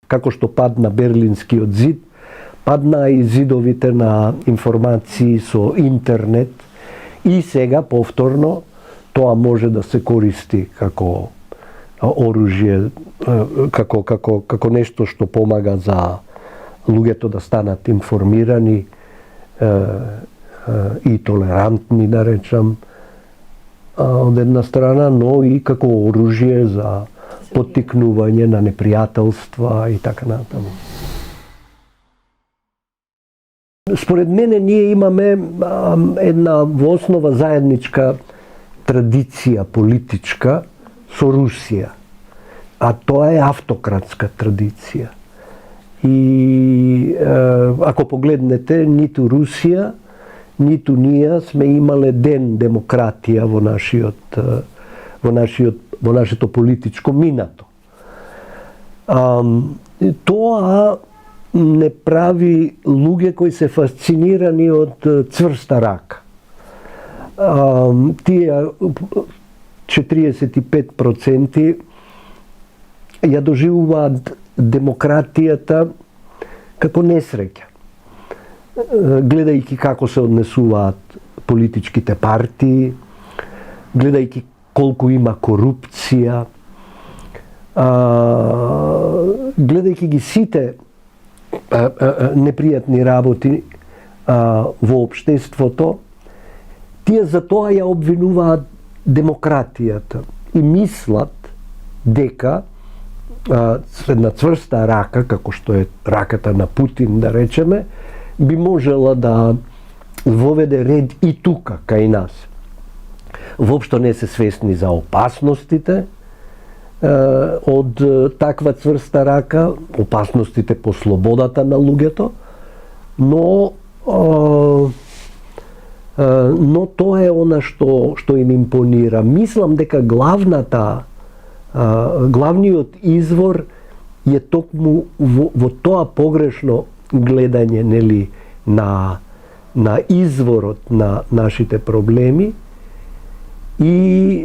како што падна Берлинскиот зид, падна и зидовите на информации со интернет и сега повторно тоа може да се користи како оружје, како нешто што помага за луѓето да станат информирани и толерантни, да речам, од една страна, но и како оружје за поттикнување на непријателства и така натаму. Според мене ние имаме една во основа заедничка традиција политичка со Русија, а тоа е автократска традиција. И ако погледнете, ниту Русија, ниту ние сме имале ден демократија во нашето политичко минато. Тоа не прави луѓе кои се фасцинирани од цврста рака. Тие 45% ја доживуваат демократијата како несреќа, гледајќи како се однесуваат политичките партии, гледајќи колку има корупција, гледајќи ги сите непријатни работи во општеството, тие за тоа ја обвинуваат демократијата и мислат дека една цврста рака, како што е раката на Путин, да речеме, би можела да воведе ред и тука, кај нас. Воопшто не се свесни за опасностите од таква цврста рака, опасностите по слободата на луѓето, но тоа е она што им импонира. Мислам дека главниот извор е токму во тоа погрешно гледање, нели, на изворот на нашите проблеми и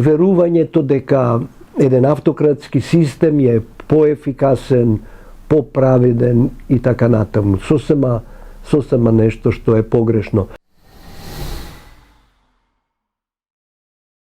верувањето дека еден автократски систем е поефикасен, поправеден и така натаму. Сосема нешто што е погрешно.